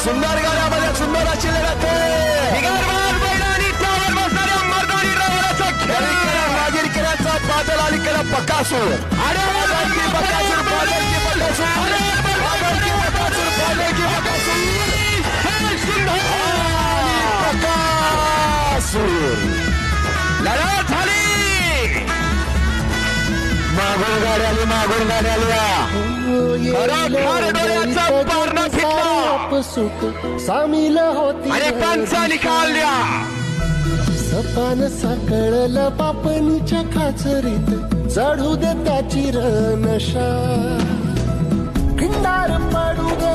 सुंदर गाड्यामध्ये सुंदर अशी लढत बिगारबाज बैलांनी त्यावर बसणाऱ्या मर्दानी ड्रायव्हरचा खेळ नागिरकरांचा बादल अलीकडे बकासूर आणि बकासूर बादलची बकासूर बादलची बकासूर बादलची बकासूर लढत झाली मागून गाड्या खरोखर डोळ्याचा पारणा फिटला सामील होती आणि पंचा निकाल द्या सपान साकळला पापणीच्या खाचरीत चढू दे त्याची रणशा खिंडार पाडू ग